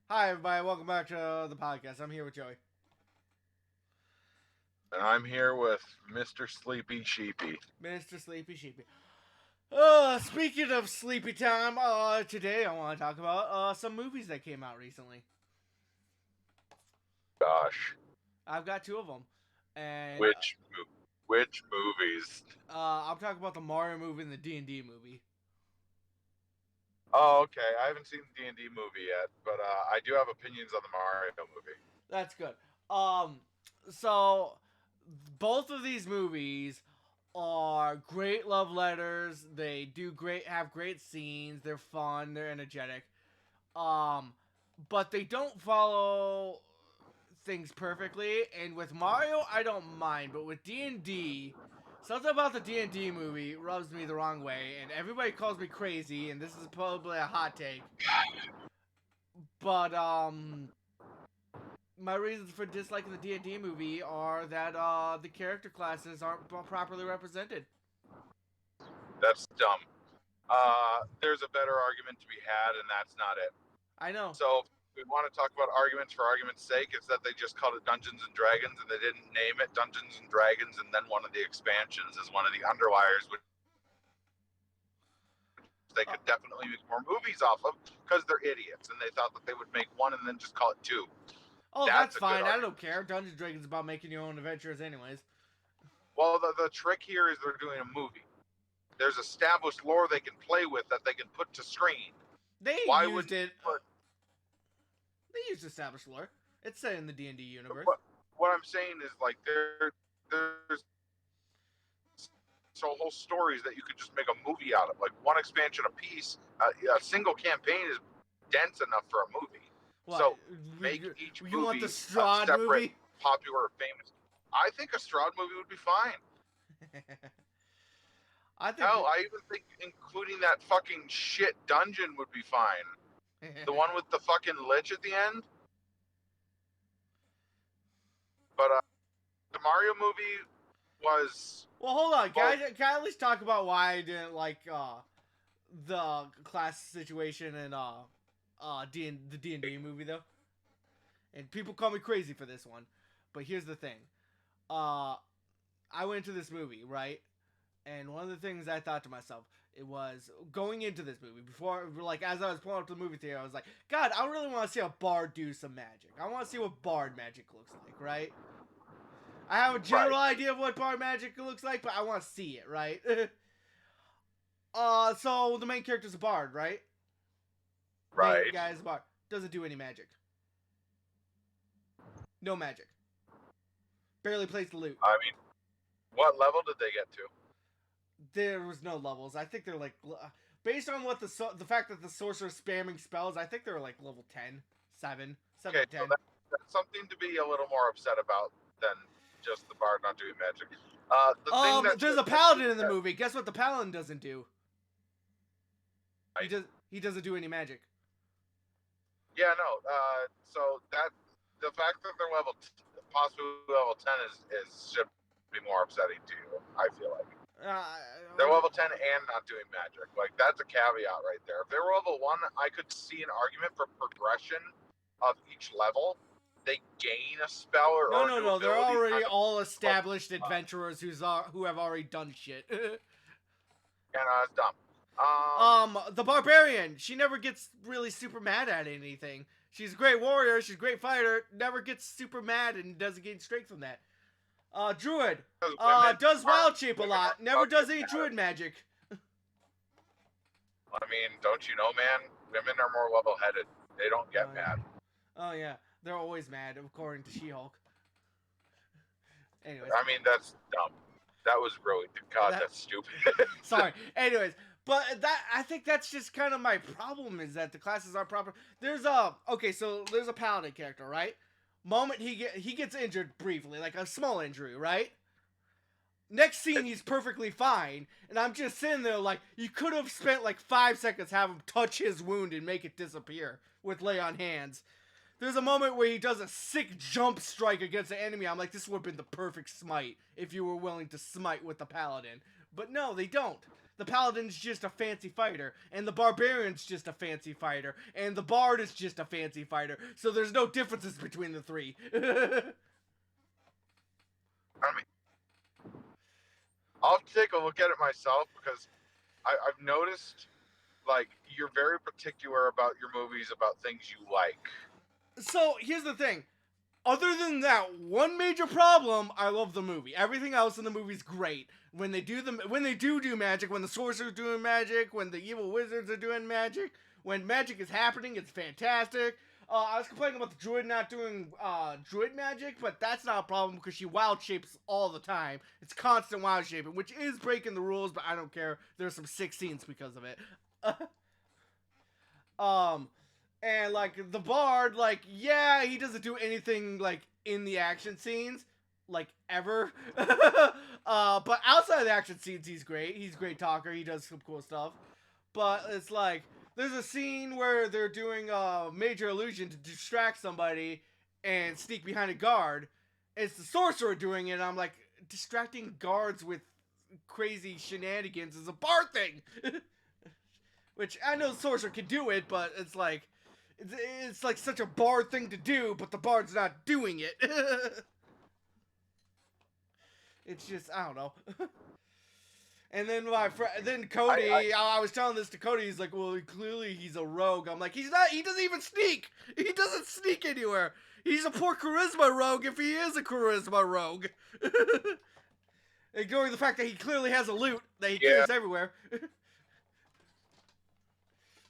Hi, everybody. Welcome back to the podcast. I'm here with Joey. And I'm here with Mr. Sleepy Sheepy. Mr. Sleepy Sheepy. Speaking of sleepy time, today I want to talk about some movies that came out recently. Gosh, I've got two of them, and which which movies? I'm talking about the Mario movie and the D&D movie. Oh, okay. I haven't seen the D&D movie yet, but I do have opinions on the Mario movie. That's good. So both of these movies are great love letters. They do have great scenes. They're fun. They're energetic. Um, but they don't follow things perfectly. And with Mario, I don't mind. But with D&D, something about the D&D movie rubs me the wrong way, and everybody calls me crazy. And this is probably a hot take. But my reasons for disliking the D&D movie are that the character classes aren't properly represented. That's dumb. There's a better argument to be had, and that's not it. I know. So, if we want to talk about arguments for argument's sake, it's that they just called it Dungeons and Dragons, and they didn't name it Dungeons and Dragons, and then one of the expansions is one of the Underwires, which they could definitely make more movies off of because they're idiots, and they thought that they would make one and then just call it two. Oh, that's fine. I don't care. Dungeons and Dragons is about making your own adventures, anyways. Well, the trick here is they're doing a movie. There's established lore they can play with that they can put to screen. They used it. They used established lore. It's set in the D&D universe. What I'm saying is, like, there's so whole stories that you could just make a movie out of. Like, one expansion a piece, a single campaign is dense enough for a movie. What? So make each movie you want the Strahd movie? Popular, famous. I think a Strahd movie would be fine. I even think including that fucking shit dungeon would be fine. The one with the fucking lich at the end. But the Mario movie was... Well, hold on. Can I at least talk about why I didn't like the class situation in the D&D movie, though? And people call me crazy for this one. But here's the thing. I went to this movie, right? And one of the things I thought to myself, it was going into this movie before, like, as I was pulling up to the movie theater, I was like, God, I really want to see a bard do some magic. I want to see what bard magic looks like, right? I have a general idea of what bard magic looks like, but I want to see it, right? So the main character's a bard, right? Right. The guy's a bard. Doesn't do any magic. No magic. Barely plays the lute. I mean, what level did they get to? There was no levels. I think they're like, based on what the fact that the sorcerer's spamming spells, I think they're like level 10, 7, 7 okay, 10. So that's something to be a little more upset about than just the bard not doing magic. There's a paladin in the movie. Guess what the paladin doesn't do? He doesn't do any magic. Yeah, no. So that the fact that they're possibly level 10 should be more upsetting to you. I feel like they're level 10 and not doing magic. Like, that's a caveat right there. If they were level 1, I could see an argument for progression of each level. They gain a spell or no. They're already all established adventurers who have already done shit. Yeah, no, that's dumb. The barbarian. She never gets really super mad at anything. She's a great warrior. She's a great fighter. Never gets super mad and doesn't gain strength from that. Druid. Does wild shape a lot. Never does any druid magic. I mean, don't you know, man? Women are more level-headed. They don't get mad. Oh, yeah. They're always mad, according to She-Hulk. Anyways. I mean, that's dumb. That was really... God, that's stupid. Sorry. Anyways. But I think that's just kind of my problem, is that the classes aren't proper. There's a paladin character, right? Moment he gets injured briefly, like a small injury, right? Next scene, he's perfectly fine, and I'm just sitting there like, you could have spent like 5 seconds, have him touch his wound and make it disappear with lay on hands. There's a moment where he does a sick jump strike against the enemy. I'm like, this would have been the perfect smite if you were willing to smite with the paladin. But no, they don't. The paladin's just a fancy fighter, and the barbarian's just a fancy fighter, and the bard is just a fancy fighter. So there's no differences between the three. I mean, I'll take a look at it myself because I've noticed, like, you're very particular about your movies, about things you like. So here's the thing. Other than that one major problem, I love the movie. Everything else in the movie's great. When they do magic, when the sorcerer's doing magic, when the evil wizards are doing magic, when magic is happening, it's fantastic. I was complaining about the druid not doing druid magic, but that's not a problem because she wild shapes all the time. It's constant wild shaping, which is breaking the rules, but I don't care. There's some sick scenes because of it. And, like, the bard, like, yeah, he doesn't do anything, like, in the action scenes, like, ever. But outside of the action scenes, he's great. He's a great talker. He does some cool stuff. But it's like, there's a scene where they're doing a major illusion to distract somebody and sneak behind a guard. It's the sorcerer doing it, and I'm like, distracting guards with crazy shenanigans is a bard thing. Which, I know the sorcerer can do it, but it's like, it's like such a bard thing to do, but the bard's not doing it. It's just, I don't know. And then then Cody, I was telling this to Cody, he's like, well, clearly he's a rogue. I'm like, he doesn't even sneak. He doesn't sneak anywhere. He's a poor charisma rogue if he is a charisma rogue. Ignoring the fact that he clearly has a loot that he carries everywhere.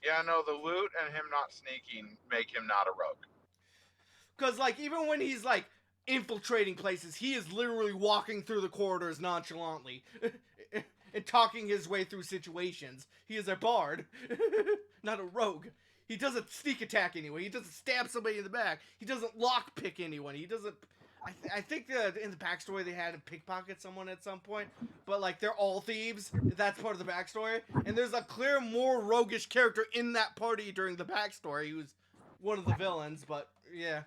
Yeah, no, the loot and him not sneaking make him not a rogue. Because, like, even when he's, like, infiltrating places, he is literally walking through the corridors nonchalantly. And talking his way through situations. He is a bard, not a rogue. He doesn't sneak attack anyone. He doesn't stab somebody in the back. He doesn't lockpick anyone. He doesn't... I think that in the backstory they had to pickpocket someone at some point, but like they're all thieves. That's part of the backstory, and there's a clear, more roguish character in that party during the backstory who's one of the villains. But yeah,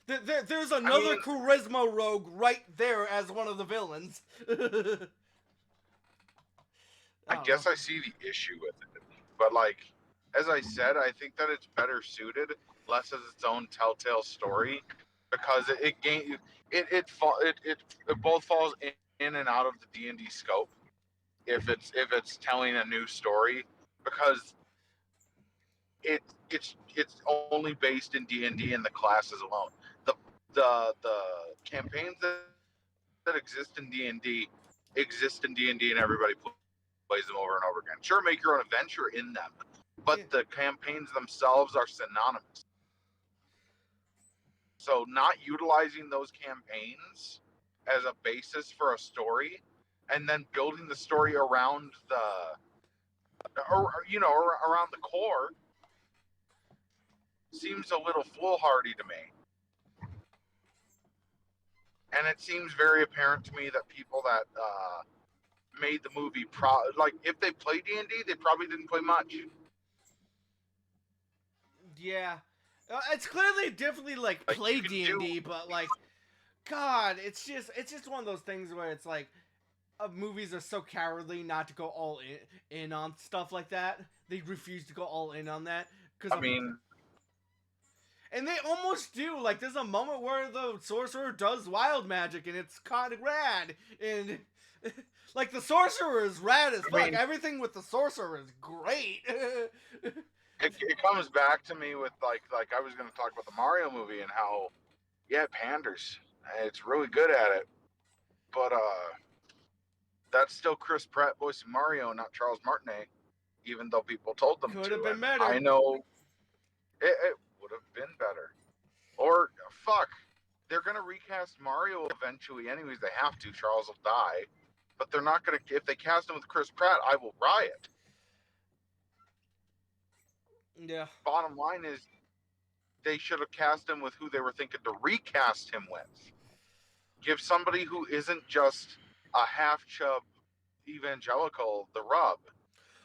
there's another charisma rogue right there as one of the villains. I guess I see the issue with it, but like as I said, I think that it's better suited. Less as its own telltale story, because it both falls in and out of the D&D scope. If it's telling a new story, because it's only based in D&D and the classes alone. The campaigns that exist in D&D exist in D&D, and everybody plays them over and over again. Sure, make your own adventure in them, but the campaigns themselves are synonymous. So not utilizing those campaigns as a basis for a story, and then building the story around around the core, seems a little foolhardy to me. And it seems very apparent to me that people that made the movie, if they played D&D, they probably didn't play much. Yeah. It's clearly definitely like play D&D, but like, God, it's just one of those things where it's like, movies are so cowardly not to go all in on stuff like that. They refuse to go all in on that and they almost do. Like, there's a moment where the sorcerer does wild magic, and it's kind of rad. And like, the sorcerer is rad as fuck. Everything with the sorcerer is great. It comes back to me with like I was going to talk about the Mario movie and how, yeah, it panders. It's really good at it, but that's still Chris Pratt voicing Mario, not Charles Martinet. Even though people told them could have been better. I know it would have been better. Or fuck, they're going to recast Mario eventually. Anyways, they have to. Charles will die, but they're not going to. If they cast him with Chris Pratt, I will riot. Yeah. Bottom line is, they should have cast him with who they were thinking to recast him with. Give somebody who isn't just a half-chub evangelical the rub.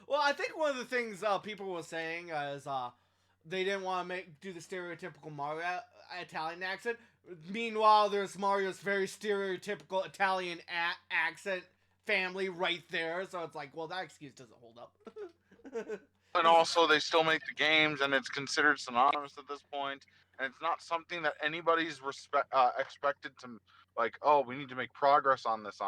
Well, I think one of the things people were saying is they didn't want to do the stereotypical Mario Italian accent. Meanwhile, there's Mario's very stereotypical Italian accent family right there. So it's like, well, that excuse doesn't hold up. And also, they still make the games, and it's considered synonymous at this point. And it's not something that anybody's expected to, like, oh, we need to make progress on this.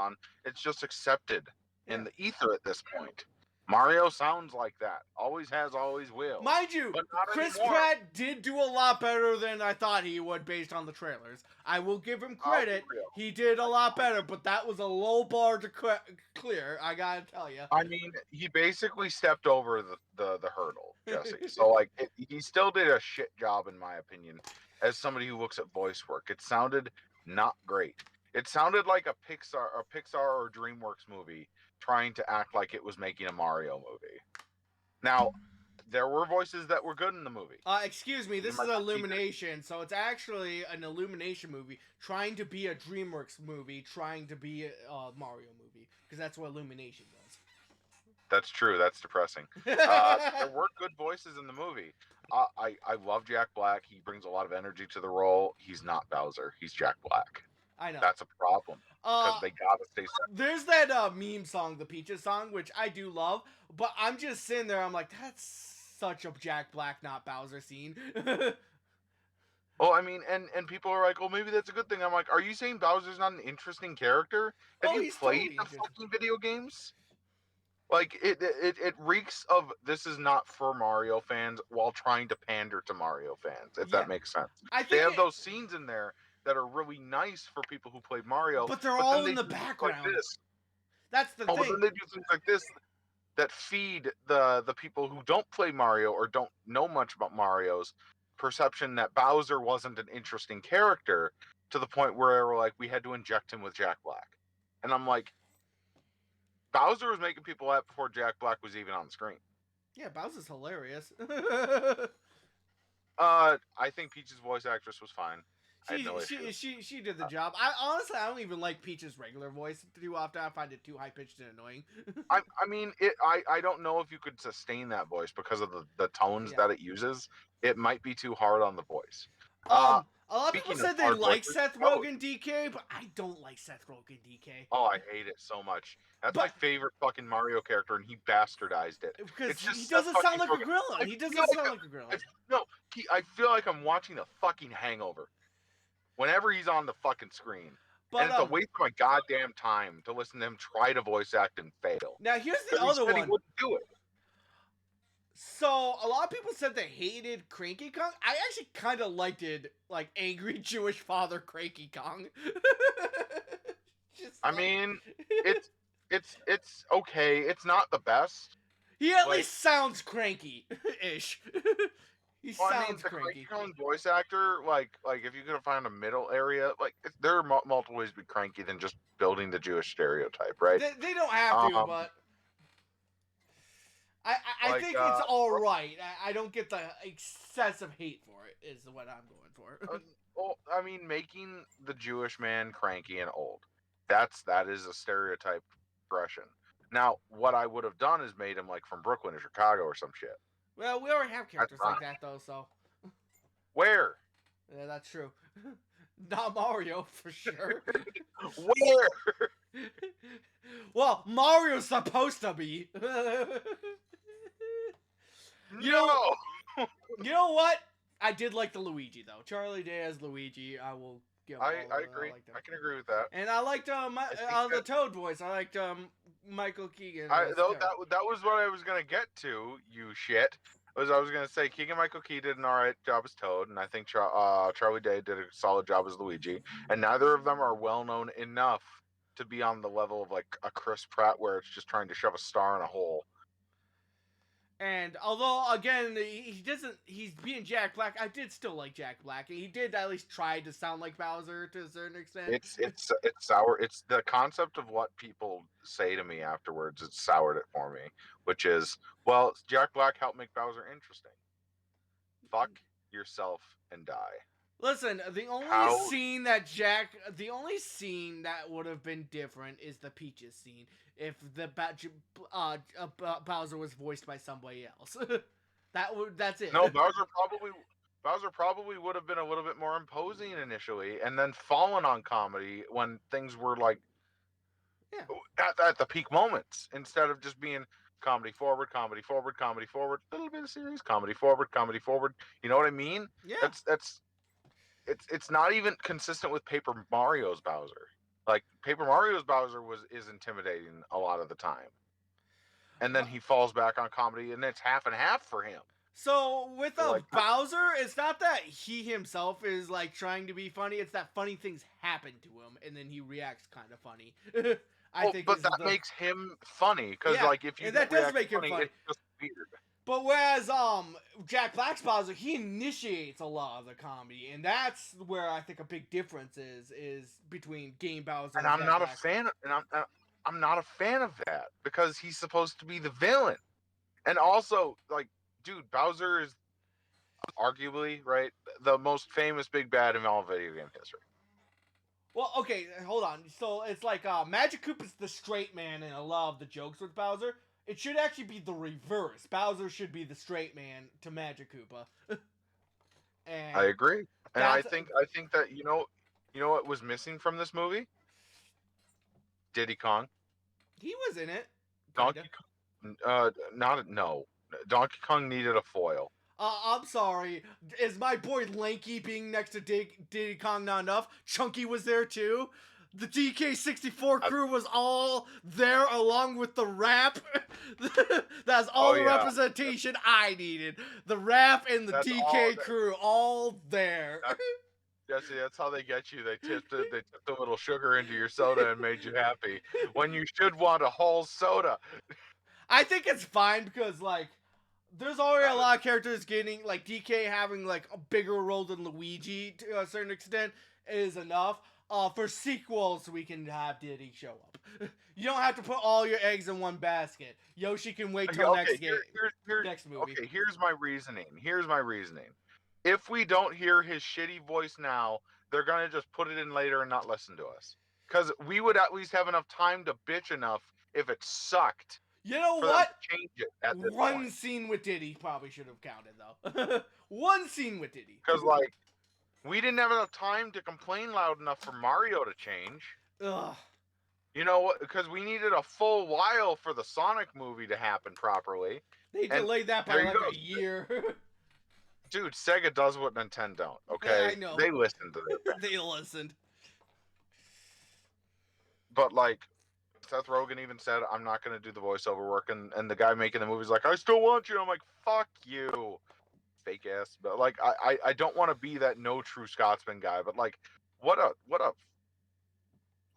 It's just accepted in the ether at this point. Mario sounds like that. Always has, always will. Mind you, but not Chris anymore. Pratt did do a lot better than I thought he would based on the trailers. I will give him credit. He did a lot better, but that was a low bar to clear, I gotta tell you. I mean, he basically stepped over the hurdle, Jesse. So, like, he still did a shit job, in my opinion, as somebody who looks at voice work. It sounded not great. It sounded like a Pixar or DreamWorks movie trying to act like it was making a Mario movie. Now, there were voices that were good in the movie. Excuse me, this is Illumination, so it's actually an Illumination movie trying to be a DreamWorks movie, trying to be a Mario movie, because that's what Illumination does. That's true. That's depressing. There were good voices in the movie. I love Jack Black. He brings a lot of energy to the role. He's not Bowser. He's Jack Black. I know. That's a problem. Because they gotta stay separate. There's that meme song, the Peaches song, which I do love, but I'm just sitting there, I'm like, that's such a Jack Black, not Bowser scene. Well, I mean, and people are like, well, maybe that's a good thing. I'm like, are you saying Bowser's not an interesting character? Have you played the fucking video games? Like, it reeks of this is not for Mario fans while trying to pander to Mario fans, if that makes sense. They have those scenes in there that are really nice for people who played Mario. But they're all in the background. Like this. That's the thing. But then they do things like this that feed the people who don't play Mario or don't know much about Mario's perception that Bowser wasn't an interesting character to the point where we're like, we had to inject him with Jack Black. And I'm like, Bowser was making people laugh before Jack Black was even on the screen. Yeah, Bowser's hilarious. I think Peach's voice actress was fine. She did the job. I don't even like Peach's regular voice too often. I find it too high pitched and annoying. I mean, I don't know if you could sustain that voice because of the tones that it uses. It might be too hard on the voice. A lot of people said they like Seth Rogen DK, but I don't like Seth Rogen DK. Oh, I hate it so much. That's my favorite fucking Mario character, and he bastardized it. Because he doesn't sound like a gorilla. He doesn't sound like a gorilla. I feel like I'm watching the fucking Hangover. Whenever he's on the fucking screen. But, and it's a waste of my goddamn time to listen to him try to voice act and fail. Now, here's the other one. He wouldn't do it. So, a lot of people said they hated Cranky Kong. I actually kind of liked it, like, angry Jewish father Cranky Kong. I mean, it's okay. It's not the best. He at least sounds cranky-ish. He sounds the cranky. Kong voice actor, like if you could find a middle area, like there are multiple ways to be cranky than just building the Jewish stereotype, right? They don't have to, but I think it's all right. I don't get the excessive hate for it. Is what I'm going for. Well, I mean, making the Jewish man cranky and old, that is a stereotype progression. Now, what I would have done is made him like from Brooklyn or Chicago or some shit. Well, we already have characters like that, though, so. Where? Yeah, that's true. Not Mario, for sure. Where? Well, Mario's supposed to be. You know what? I did like the Luigi, though. Charlie Day as Luigi, I will give I agree. I can agree with that. And I liked the Toad voice. I liked Michael Keegan. That was what I was gonna get to. You shit. I was gonna say Keegan-Michael Key did an alright job as Toad, and I think Charlie Day did a solid job as Luigi. And neither of them are well known enough to be on the level of like a Chris Pratt, where it's just trying to shove a star in a hole. And although again he's being Jack Black, I did still like Jack Black. He did at least try to sound like Bowser to a certain extent. It's sour. It's the concept of what people say to me afterwards. It soured it for me, which is, well, Jack Black helped make Bowser interesting. Fuck yourself and die. Listen, the only scene that would have been different is the Peaches scene. If the Bowser was voiced by somebody else, that's it. No, Bowser probably would have been a little bit more imposing initially, and then fallen on comedy when things were like Yeah. At the peak moments, instead of just being comedy forward, comedy forward, comedy forward, a little bit of serious, comedy forward, comedy forward. You know what I mean? Yeah. It's not even consistent with Paper Mario's Bowser. Like Paper Mario's Bowser is intimidating a lot of the time, and then he falls back on comedy, and it's half and half for him. So with Like Bowser, it's not that he himself is like trying to be funny; it's that funny things happen to him, and then he reacts kind of funny. but that makes him funny because yeah, like if you and don't that does react make him funny, funny. it's just weird. But whereas Jack Black's Bowser, he initiates a lot of the comedy, and that's where I think a big difference is between Game Bowser And and I'm Jack not Black. a fan. I'm not a fan of that because he's supposed to be the villain, and also like, dude, Bowser is arguably right the most famous big bad in all video game history. Well, okay, hold on. So it's like Magic Koopa's the straight man, and I love the jokes with Bowser. It should actually be the reverse. Bowser should be the straight man to Magic Koopa. And I agree, and I that's think that you know what was missing from this movie? Diddy Kong, he was in it, kinda. Donkey Kong, not no. Donkey Kong needed a foil. I'm sorry. Is my boy Lanky being next to Diddy Kong not enough? Chunky was there too. The DK64 crew was all there along with the rap. That's all the representation I needed. The rap and the DK crew all there. Jesse, that's how they get you. They tipped a little sugar into your soda and made you happy when you should want a whole soda. I think it's fine because like there's already a lot of characters getting like DK having like a bigger role than Luigi to a certain extent is enough. For sequels, we can have Diddy show up. You don't have to put all your eggs in one basket. Yoshi can wait till next movie. Okay, here's my reasoning. If we don't hear his shitty voice now, they're gonna just put it in later and not listen to us. Because we would at least have enough time to bitch enough if it sucked. You know what? Change it at this One point. scene with Diddy probably should have counted though. One scene with Diddy. Because like we didn't have enough time to complain loud enough for Mario to change. Ugh. You know what? Because we needed a full while for the Sonic movie to happen properly. They delayed that by like a year. Dude, Sega does what Nintendo don't, okay? Yeah, I know. They listened to it. They listened. But, like, Seth Rogen even said, I'm not going to do the voiceover work. And the guy making the movie's like, I still want you. I'm like, fuck you. Fake ass. But, like, I don't want to be that no true Scotsman guy. But, like, what a...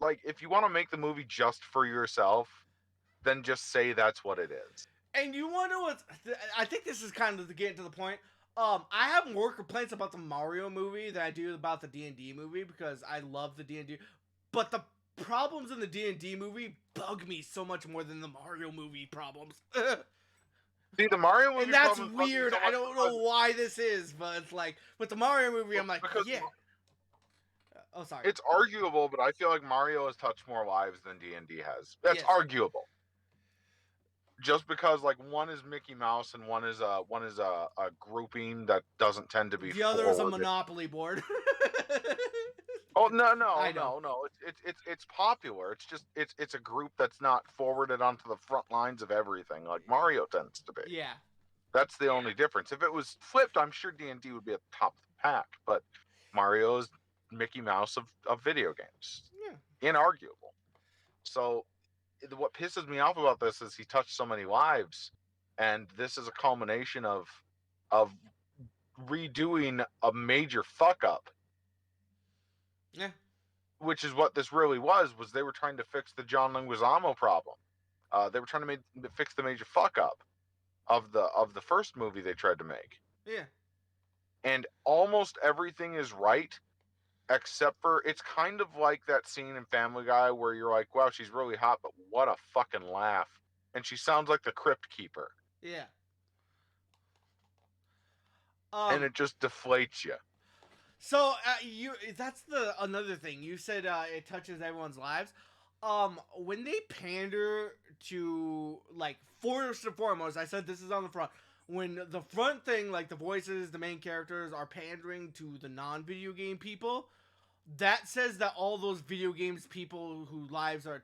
Like, if you want to make the movie just for yourself, then just say that's what it is. And you want to know what? I think this is kind of getting to the point. I have more complaints about the Mario movie than I do about the D&D movie because I love the D&D. But the problems in the D&D movie bug me so much more than the Mario movie problems. See, the Mario movie, and that's weird. I don't know why this is, but it's like with the Mario movie, I'm like, yeah. Oh, sorry. It's arguable, but I feel like Mario has touched more lives than D&D has. That's arguable. Just because like one is Mickey Mouse and one is a grouping that doesn't tend to be. The other is a Monopoly board. Oh no! It's popular. It's just it's a group that's not forwarded onto the front lines of everything like Mario tends to be. Yeah. That's the only difference. If it was flipped, I'm sure D&D would be at the top of the pack. But Mario is Mickey Mouse of video games. Yeah. Inarguable. So what pisses me off about this is he touched so many lives, and this is a culmination of redoing a major fuck up. Yeah. Which is what this really was they were trying to fix the John Leguizamo problem. They were trying to fix the major fuck up of the first movie they tried to make. Yeah. And almost everything is right, except for it's kind of like that scene in Family Guy where you're like, wow, she's really hot, but what a fucking laugh. And she sounds like the Crypt Keeper. Yeah. And it just deflates you. So that's another thing. You said it touches everyone's lives. When they pander to like first and foremost, I said this is on the front. When the front thing, like the voices, the main characters are pandering to the non-video game people, that says that all those video games people whose lives are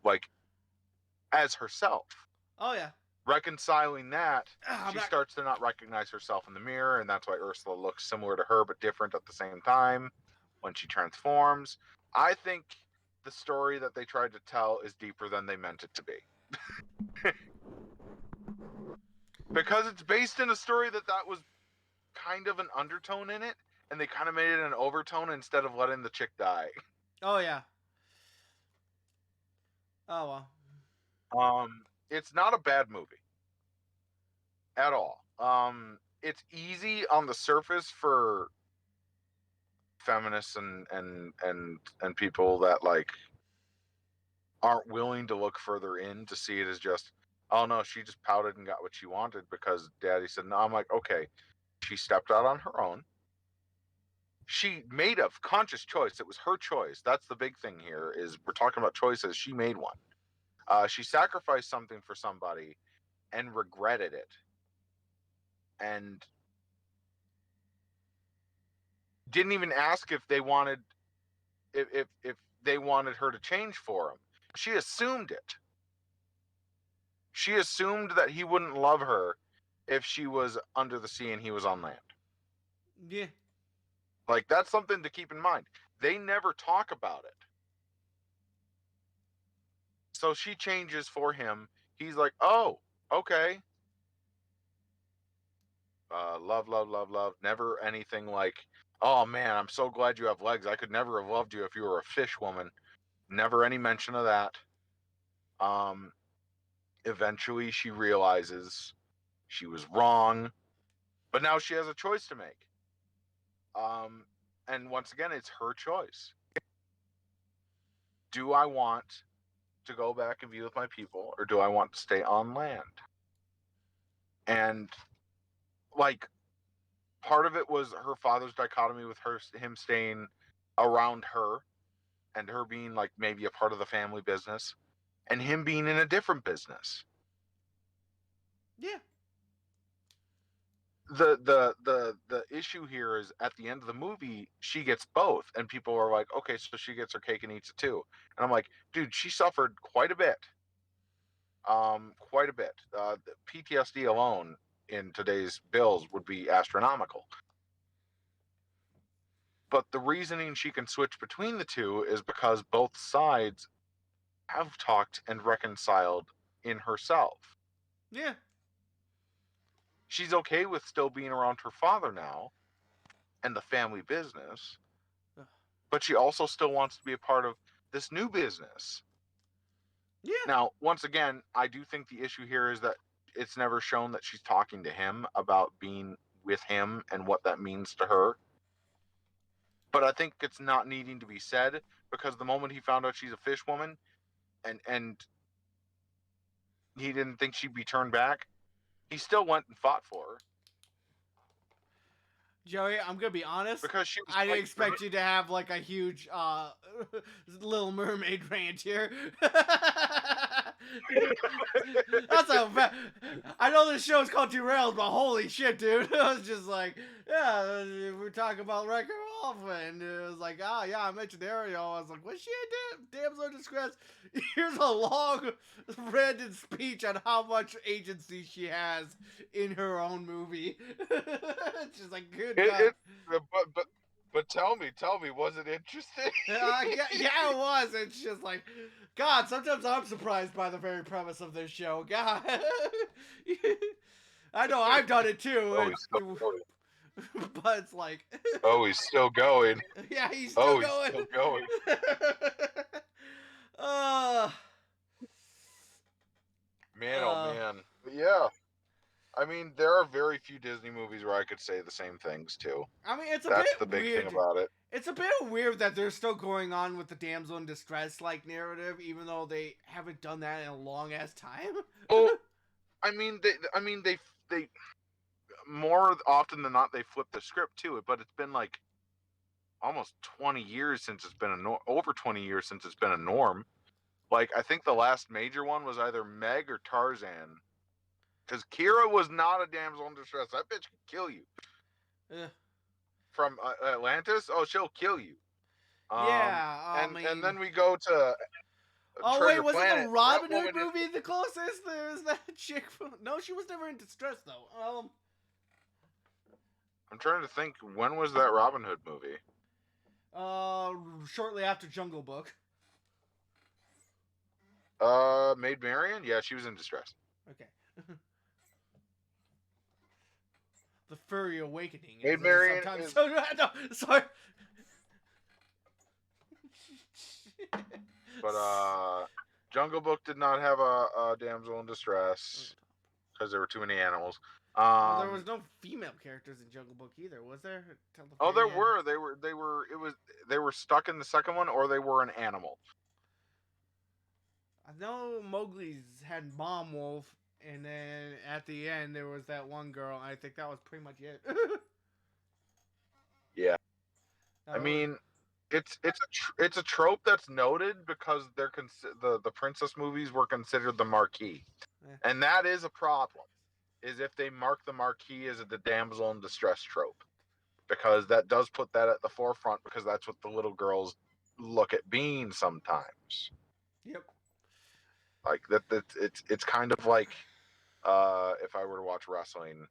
like as herself. Oh yeah. Reconciling that, she not... starts to not recognize herself in the mirror, and that's why Ursula looks similar to her but different at the same time when she transforms. I think the story that they tried to tell is deeper than they meant it to be. Because it's based in a story that was kind of an undertone in it, and they kind of made it an overtone instead of letting the chick die. Oh yeah. Oh well. It's not a bad movie at all. It's easy on the surface for feminists and people that like aren't willing to look further in to see it as just, oh no, she just pouted and got what she wanted because daddy said no. I'm like, okay, she stepped out on her own. She made a conscious choice. It was her choice. That's the big thing here is we're talking about choices. She made one. She sacrificed something for somebody and regretted it. And didn't even ask if they wanted if they wanted her to change for him. She assumed it. She assumed that he wouldn't love her if she was under the sea and he was on land. Yeah. Like, that's something to keep in mind. They never talk about it. So she changes for him. He's like, oh, okay. Love, love, love, love. Never anything like, oh man, I'm so glad you have legs. I could never have loved you if you were a fish woman. Never any mention of that. Eventually she realizes she was wrong, but now she has a choice to make. And once again, it's her choice. Do I want to go back and be with my people, or do I want to stay on land? And like, part of it was her father's dichotomy with him staying around her and her being like maybe a part of the family business and him being in a different business. Yeah. The issue here is at the end of the movie she gets both, and people are like, okay, so she gets her cake and eats it too. And I'm like, dude, she suffered quite a bit. Quite a bit. PTSD alone in today's bills would be astronomical. But the reasoning she can switch between the two is because both sides have talked and reconciled in herself. Yeah. She's okay with still being around her father now and the family business, but she also still wants to be a part of this new business. Yeah. Now, once again, I do think the issue here is that it's never shown that she's talking to him about being with him and what that means to her. But I think it's not needing to be said, because the moment he found out she's a fish woman and he didn't think she'd be turned back, he still went and fought for her. Joey, I'm gonna be honest. Because she was I didn't expect you to have like a huge Little Mermaid rant here. That's a I know this show is called Derailed, but holy shit, dude! I was just like, yeah, we're talking about Wreck-It Ralph, and it was like, ah, yeah, I mentioned Ariel. I was like, was she a damsel in distress? Here's a long, random speech on how much agency she has in her own movie. She's like, good God. But tell me, was it interesting? Yeah, it was. It's just like, God, sometimes I'm surprised by the very premise of this show. God. I know I've done it too. But it's like... Oh, he's still going. Yeah, he's still going. He's still going. Man, oh man. But yeah. I mean, there are very few Disney movies where I could say the same things too. I mean, it's That's the big thing about it. It's a bit weird that they're still going on with the damsel in distress like narrative, even though they haven't done that in a long ass time. Well, I mean, they more often than not they flip the script to it, but it's been like almost 20 years since it's been over 20 years since it's been a norm. Like, I think the last major one was either Meg or Tarzan. Because Kira was not a damsel in distress. That bitch could kill you. From Atlantis, oh, she'll kill you. Yeah. And then we go to Oh wait, Treasure wasn't the Planet. Robin That Hood woman movie the closest? There's that chick. No, she was never in distress though. I'm trying to think. When was that Robin Hood movie? Shortly after Jungle Book. Maid Marian. Yeah, she was in distress. Okay. The Furry Awakening. Maid As Marian sometimes. is. No, sorry. But Jungle Book did not have a damsel in distress because there were too many animals. Well, there was no female characters in Jungle Book either, was there? Oh, there were. They were. It was. They were stuck in the second one, or they were an animal. I know Mowgli's had Mom Wolf, and then at the end there was that one girl. I think that was pretty much it. Yeah. I mean, it's a trope that's noted because they're the princess movies were considered the marquee, and that is a problem. Is if they mark the marquee as the damsel in distress trope, because that does put that at the forefront because that's what the little girls look at being sometimes. Yep. Like that it's kind of like if I were to watch wrestling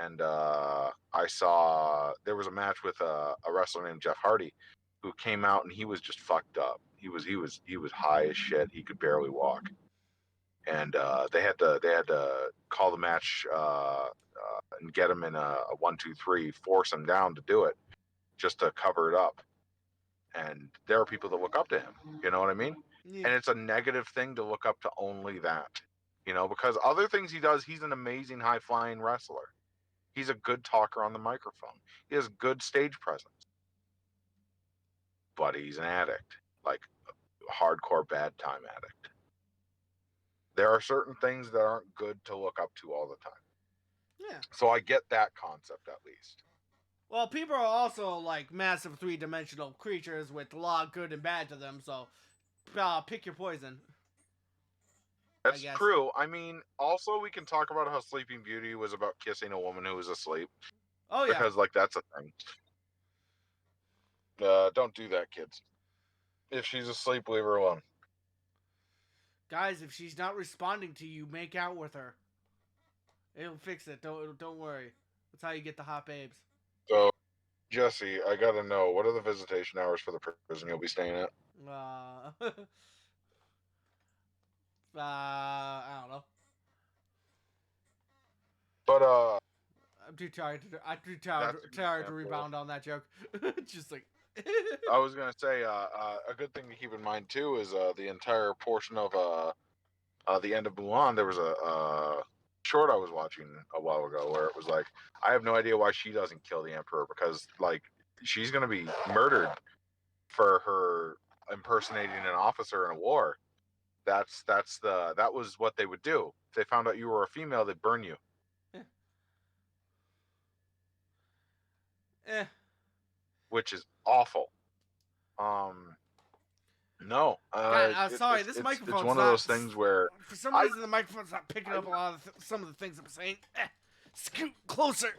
and I saw there was a match with a wrestler named Jeff Hardy who came out and he was just fucked up. He was high as shit. He could barely walk, and they had to call the match and get him in a 1-2-3, force him down to do it, just to cover it up. And there are people that look up to him. You know what I mean? Yeah. And it's a negative thing to look up to only that. You know, because other things he does, he's an amazing high flying wrestler. He's a good talker on the microphone. He has good stage presence. But he's an addict, like a hardcore bad time addict. There are certain things that aren't good to look up to all the time. Yeah. So I get that concept at least. Well, people are also like massive three-dimensional creatures with a lot of good and bad to them, so pick your poison. That's true. I mean, also we can talk about how Sleeping Beauty was about kissing a woman who was asleep. Oh yeah. Because like that's a thing. Don't do that, kids. If she's asleep, leave her alone. Guys, if she's not responding to you, make out with her. It'll fix it. Don't worry. That's how you get the hot babes. So, Jesse, I gotta know, what are the visitation hours for the prison you'll be staying at? I don't know. But I'm too tired to rebound on that joke. Just like. I was gonna say, a good thing to keep in mind too is the entire portion of the end of Mulan. There was a short I was watching a while ago where it was like, I have no idea why she doesn't kill the emperor, because like she's gonna be murdered for her impersonating an officer in a war. That was what they would do. If they found out you were a female, they'd burn you. Which is awful. No. God, sorry, this microphone's it's one of those things where for some reason the microphone's not picking up a lot of some of the things I'm saying. Scoot closer.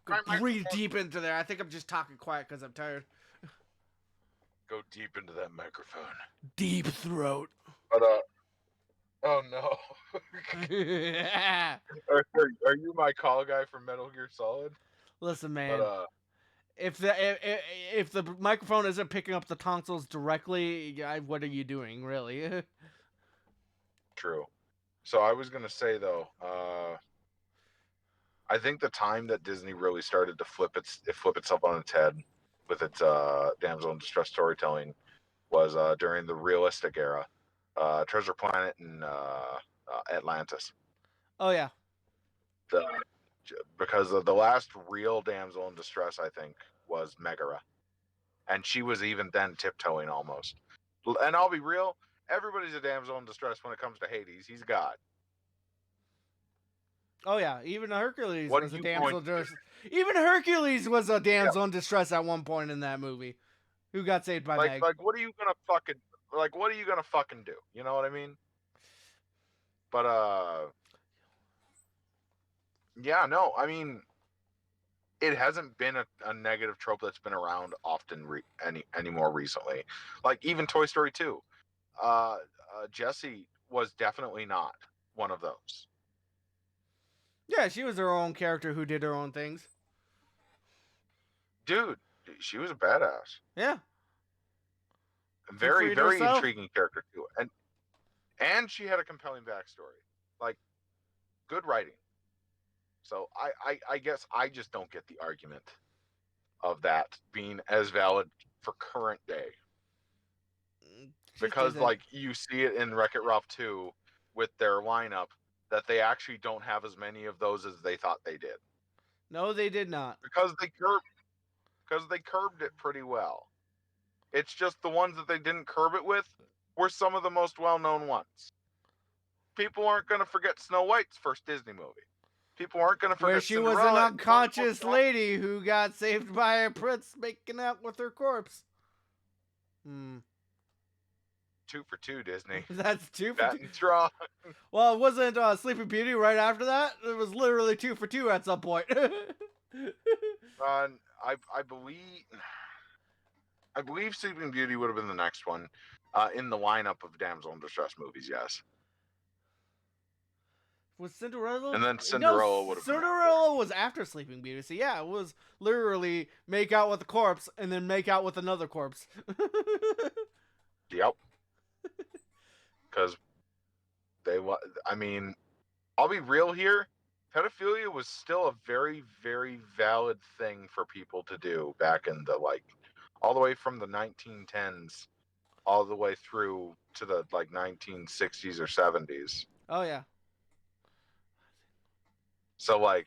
Go breathe deep into there. I think I'm just talking quiet because I'm tired. Go deep into that microphone. Deep throat. But oh no. Are you my call guy for Metal Gear Solid? Listen, man. But, if the microphone isn't picking up the tonsils directly, what are you doing, really? True. So I was gonna say though, I think the time that Disney really started to flip itself on its head with its damsel in distress storytelling was during the realistic era, Treasure Planet and Atlantis. Oh yeah. Because the last real damsel in distress, I think, was Megara, and she was even then tiptoeing almost. And I'll be real, everybody's a damsel in distress when it comes to Hades. He's God. Oh yeah, even Hercules was a damsel in distress. Even Hercules was a damsel in distress at one point in that movie, who got saved by Meg. Like, what are you gonna fucking do? You know what I mean? But yeah, no, I mean, it hasn't been a negative trope that's been around often any more recently. Like even Toy Story 2. Jessie was definitely not one of those. Yeah, she was her own character who did her own things. Dude, she was a badass. Yeah. Very, very intriguing character too. And she had a compelling backstory. Like, good writing. So I guess I just don't get the argument of that being as valid for current day. Because like you see it in Wreck-It Ralph 2 with their lineup that they actually don't have as many of those as they thought they did. No, they did not. Because they curbed it pretty well. It's just the ones that they didn't curb it with were some of the most well-known ones. People aren't going to forget Snow White's first Disney movie. People aren't going to forget where she Cinderella was an unconscious lady who got saved by a prince making out with her corpse. 2 for 2, Disney. That's 2 for 2. Strong. Well, it wasn't Sleeping Beauty right after that. It was literally 2 for 2 at some point. I believe Sleeping Beauty would have been the next one in the lineup of damsel in distress movies. Yes. Was Cinderella? And then Cinderella would have been. Cinderella was after Sleeping Beauty. So yeah, it was literally make out with a corpse and then make out with another corpse. Yep. Because I mean, I'll be real here. Pedophilia was still a very, very valid thing for people to do back in the all the way from the 1910s, all the way through to the 1960s or 70s. Oh yeah. So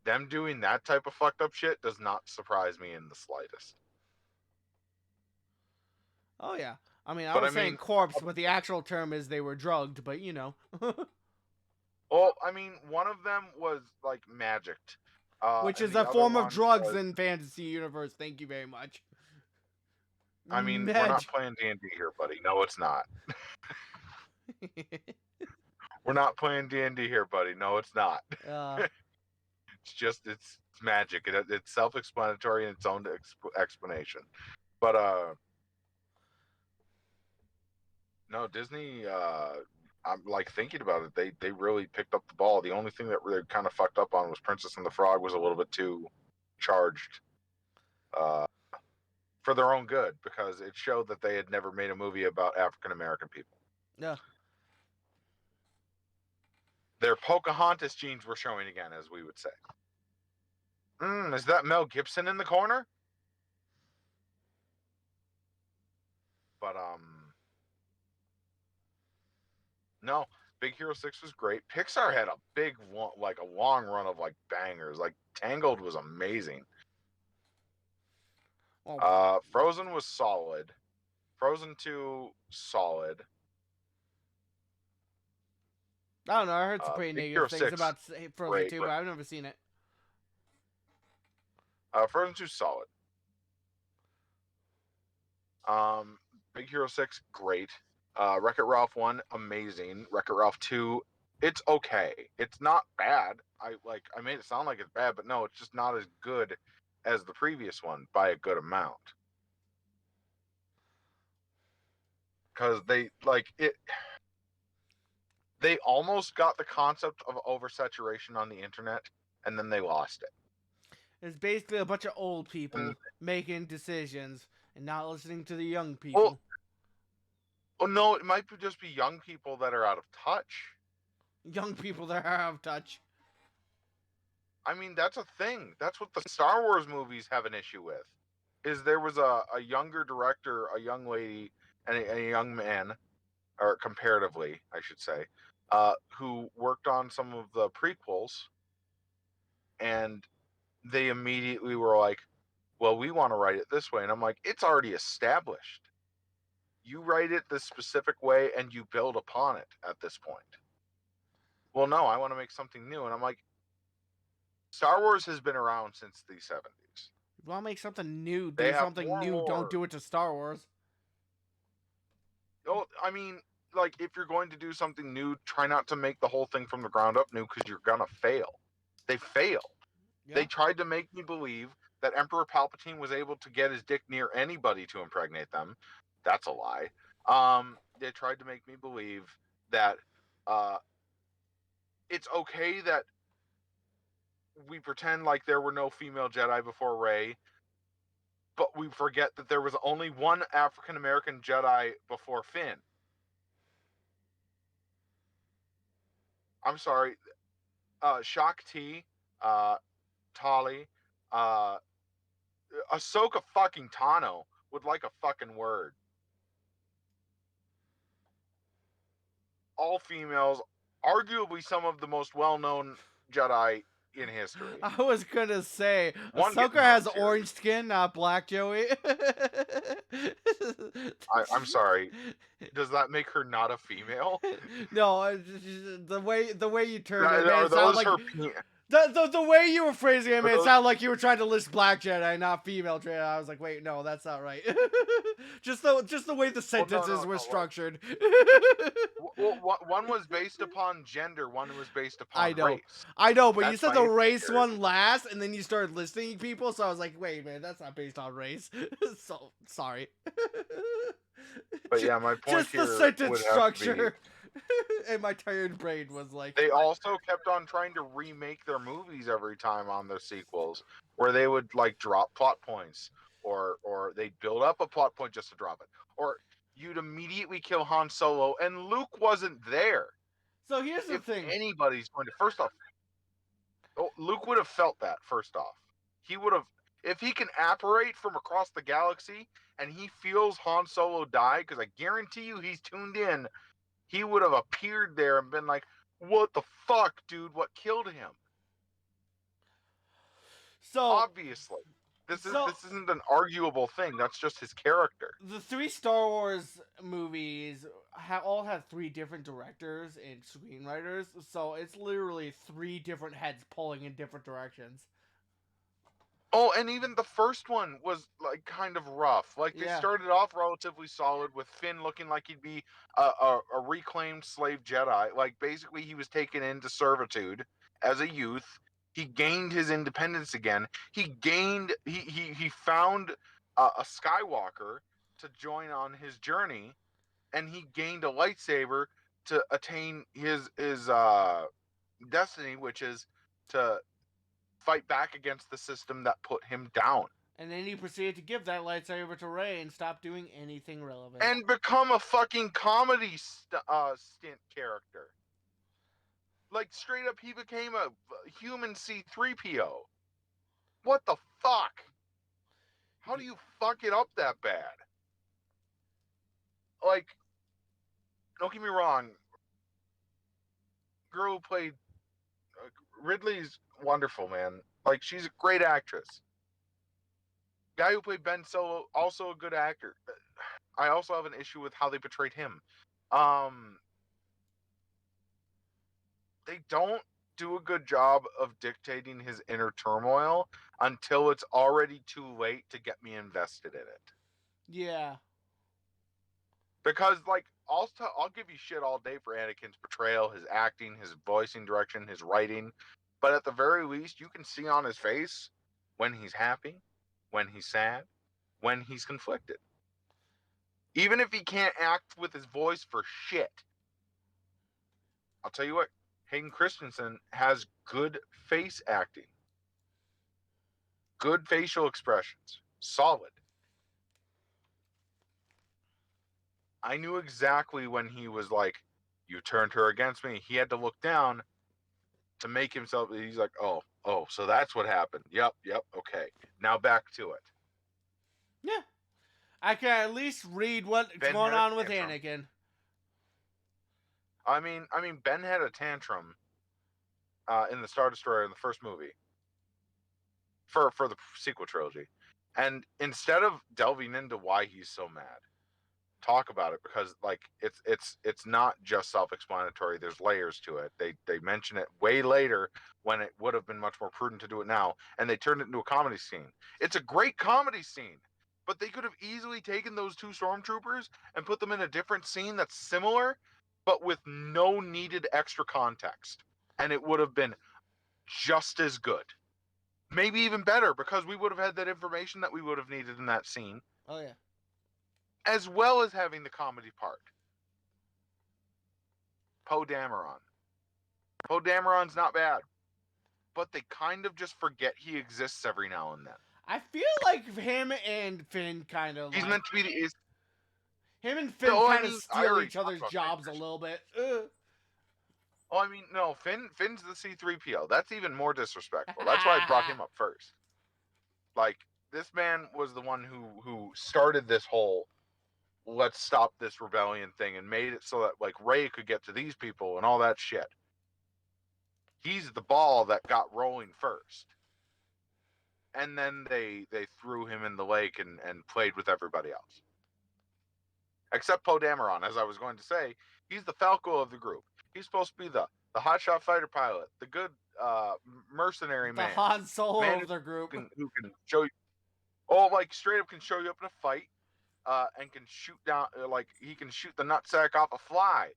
them doing that type of fucked up shit does not surprise me in the slightest. Oh yeah. I mean, I was saying corpse, but the actual term is they were drugged, but you know. Well, I mean, one of them was magicked. Which is a form of drugs in fantasy universe. Thank you very much. I mean, we're not playing D&D here, buddy. No, it's not. We're not playing D&D here, buddy. No, it's not. It's magic. It's self-explanatory in its own explanation. But no, Disney. I'm thinking about it. They really picked up the ball. The only thing that they kind of fucked up on was Princess and the Frog was a little bit too charged for their own good, because it showed that they had never made a movie about African American people. Yeah. Their Pocahontas genes were showing again, as we would say. Is that Mel Gibson in the corner? But no, Big Hero 6 was great. Pixar had a big one, a long run of bangers. Tangled was amazing. Frozen was solid. Frozen 2, solid. I don't know. I heard some pretty negative things about Frozen 2, but I've never seen it. Frozen 2, solid. Big Hero 6, great. Wreck-It Ralph 1, amazing. Wreck-It Ralph 2, it's okay. It's not bad. I made it sound like it's bad, but no, it's just not as good as the previous one by a good amount. Because they almost got the concept of oversaturation on the internet, and then they lost it. It's basically a bunch of old people making decisions and not listening to the young people. Well, no, it might just be young people that are out of touch. Young people that are out of touch. I mean, that's a thing. That's what the Star Wars movies have an issue with. Is there was a younger director, a young lady, and a young man, or comparatively, I should say, who worked on some of the prequels, and they immediately were like, well, we want to write it this way. And I'm like, it's already established. You write it this specific way and you build upon it at this point. Well, no, I want to make something new. And I'm like, Star Wars has been around since the 70s. You want to make something new, do something new. Don't do it to Star Wars. Oh, I mean, if you're going to do something new, try not to make the whole thing from the ground up new, because you're going to fail. They failed. Yeah. They tried to make me believe that Emperor Palpatine was able to get his dick near anybody to impregnate them. That's a lie. They tried to make me believe that it's okay that we pretend like there were no female Jedi before Rey, but we forget that there was only one African American Jedi before Finn. I'm sorry, Shakti, Tali, Ahsoka fucking Tano would like a fucking word. All females, arguably some of the most well-known Jedi in history. I was gonna say, One Ahsoka getting has Hope orange series. skin, not black, Joey. I'm sorry. Does that make her not a female? No, the way you turned it, man, Are it sounded those like her? the way you were phrasing it, Are man, it those, sounded like you were trying to list black Jedi, not female Jedi. I was like, wait, no, that's not right. just the way the sentences were structured. well, one was based upon gender, one was based I upon know, race. but That's you said my the race issue. one last, and then you started listing people, so I was like, wait, man, that's not based on race. So sorry. But yeah, my point just here the sentence would have to be, structure. And my tired brain was like, they also kept on trying to remake their movies every time on their sequels, where they would like drop plot points, or they'd build up a plot point just to drop it, or you'd immediately kill Han Solo, and Luke wasn't there. So here's the If thing. anybody's going to, first off, Luke would have felt that. First off, he would have, if he can apparate from across the galaxy and he feels Han Solo die, because I guarantee you he's tuned in, he would have appeared there and been like, "What the fuck, dude? What killed him?" So obviously, this isn't an arguable thing. That's just his character. The 3 Star Wars movies all have 3 different directors and screenwriters, so it's literally 3 different heads pulling in different directions. Oh, and even the first one was like kind of rough. Like they started off relatively solid with Finn looking like he'd be a reclaimed slave Jedi. Like basically he was taken into servitude as a youth. He gained his independence again. He found a Skywalker to join on his journey, and he gained a lightsaber to attain his destiny, which is to fight back against the system that put him down. And then he proceeded to give that lightsaber to Rey and stop doing anything relevant. And become a fucking comedy stint character. Like, straight up, he became a human C-3PO. What the fuck? How do you fuck it up that bad? Like, don't get me wrong. Girl who played Ridley's wonderful, man. Like, she's a great actress. Guy who played Ben Solo, also a good actor. I also have an issue with how they portrayed him. They don't do a good job of dictating his inner turmoil until it's already too late to get me invested in it. Yeah. Because, like, I'll give you shit all day for Anakin's portrayal, his acting, his voicing direction, his writing. But at the very least, you can see on his face when he's happy, when he's sad, when he's conflicted. Even if he can't act with his voice for shit. I'll tell you what, Hayden Christensen has good face acting. Good facial expressions. Solid. I knew exactly when he was like, "You turned her against me." He had to look down to make himself, he's like, oh, so that's what happened. Yep, okay. Now back to it. Yeah. I can at least read what's going on with Anakin. I mean, Ben had a tantrum in the Star Destroyer in the first movie for the sequel trilogy, and instead of delving into why he's so mad, talk about it, because like it's not just self-explanatory. There's layers to it. They mention it way later when it would have been much more prudent to do it now, and they turned it into a comedy scene. It's a great comedy scene, but they could have easily taken those 2 stormtroopers and put them in a different scene that's similar, but with no needed extra context, and it would have been just as good. Maybe even better, because we would have had that information that we would have needed in that scene. Oh yeah. As well as having the comedy part. Poe Dameron. Poe Dameron's not bad. But they kind of just forget he exists every now and then. I feel like him and Finn kind of He's like... meant to be the... Him and Finn kind of steal each other's jobs a little bit. Oh, I mean, no, Finn's the C-3PO. That's even more disrespectful. That's why I brought him up first. Like, this man was the one who started this whole let's stop this rebellion thing and made it so that, like, Rey could get to these people and all that shit. He's the ball that got rolling first. And then they threw him in the lake and played with everybody else. Except Poe Dameron, as I was going to say, he's the Falco of the group. He's supposed to be the hotshot fighter pilot, the good mercenary man. The Han Solo of the group. Who can show you, like straight up can show you up in a fight, and can shoot down, like he can shoot the nutsack off a fly.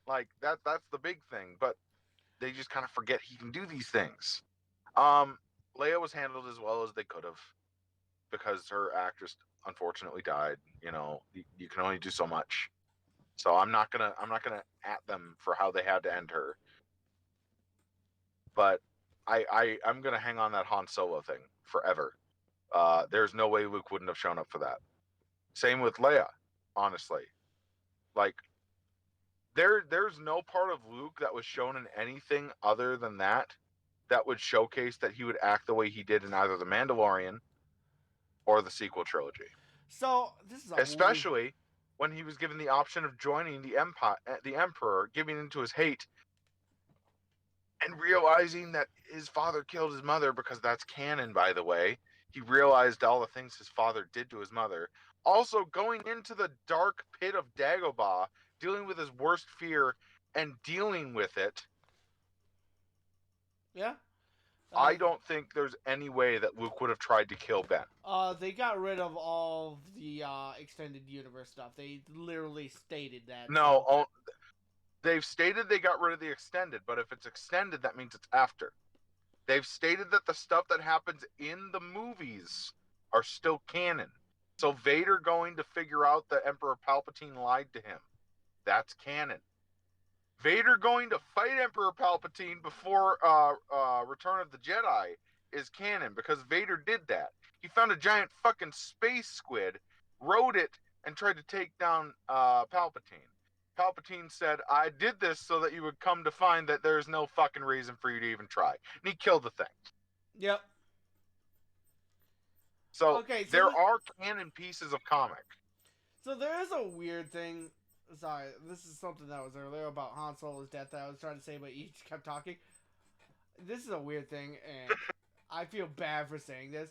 Like that's the big thing. But they just kind of forget he can do these things. Leia was handled as well as they could have, because her actress unfortunately died. You know, you can only do so much. So I'm not gonna at them for how they had to end her. But I'm gonna hang on that Han Solo thing forever. There's no way Luke wouldn't have shown up for that. Same with Leia, honestly. Like there's no part of Luke that was shown in anything other than that would showcase that he would act the way he did in either The Mandalorian or the sequel trilogy. So this is especially when he was given the option of joining the Emperor, giving into his hate, and realizing that his father killed his mother, because that's canon, by the way. He realized all the things his father did to his mother. Also going into the dark pit of Dagobah, dealing with his worst fear and dealing with it. Yeah. I don't think there's any way that Luke would have tried to kill Ben. They got rid of all the extended universe stuff. They literally stated that. No, they've stated they got rid of the extended, but if it's extended, that means it's after. They've stated that the stuff that happens in the movies are still canon. So Vader going to figure out that Emperor Palpatine lied to him, that's canon. Vader going to fight Emperor Palpatine before Return of the Jedi is canon, because Vader did that. He found a giant fucking space squid, rode it, and tried to take down Palpatine. Palpatine said, I did this so that you would come to find that there's no fucking reason for you to even try. And he killed the thing. Yep. So, there are canon pieces of comic. So there is a weird thing. Sorry, this is something that was earlier about Han Solo's death that I was trying to say, but you kept talking. This is a weird thing, and I feel bad for saying this,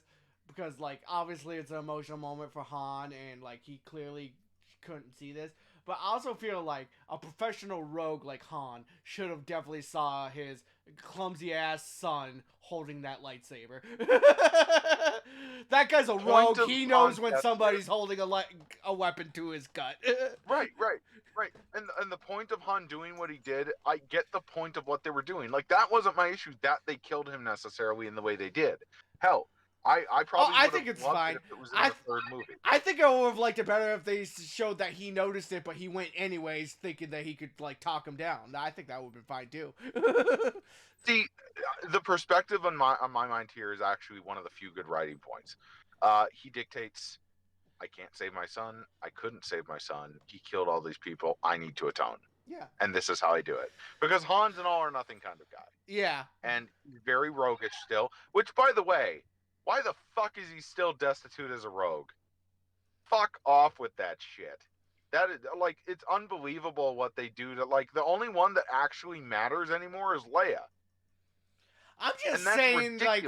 because, like, obviously it's an emotional moment for Han, and, like, he clearly couldn't see this. But I also feel like a professional rogue like Han should have definitely saw his clumsy-ass son holding that lightsaber. That guy's a rogue. He knows when somebody's holding a weapon to his gut. Right. And the point of Han doing what he did, I get the point of what they were doing. Like, that wasn't my issue that they killed him necessarily in the way they did. Hell, I probably I think it's fine. It if it was in the third movie. I think I would have liked it better if they showed that he noticed it, but he went anyways, thinking that he could, like, talk him down. I think that would have been fine too. See, the perspective on my mind here is actually one of the few good writing points. He dictates, I can't save my son. I couldn't save my son. He killed all these people. I need to atone. Yeah. And this is how I do it. Because Han's an all or nothing kind of guy. Yeah. And he's very roguish still. Which, by the way, why the fuck is he still destitute as a rogue? Fuck off with that shit. That is, like, it's unbelievable what they do to, like, the only one that actually matters anymore is Leia. I'm just saying, like,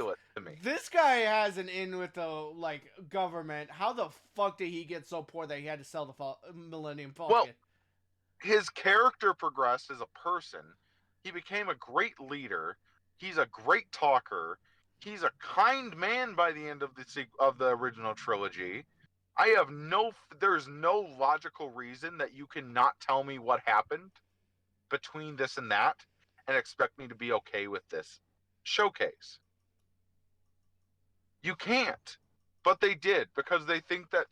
this guy has an in with the, like, government. How the fuck did he get so poor that he had to sell the Millennium Falcon? Well, his character progressed as a person. He became a great leader. He's a great talker. He's a kind man by the end of the original trilogy. There's no logical reason that you cannot tell me what happened between this and that and expect me to be okay with this showcase. You can't. But they did, because they think that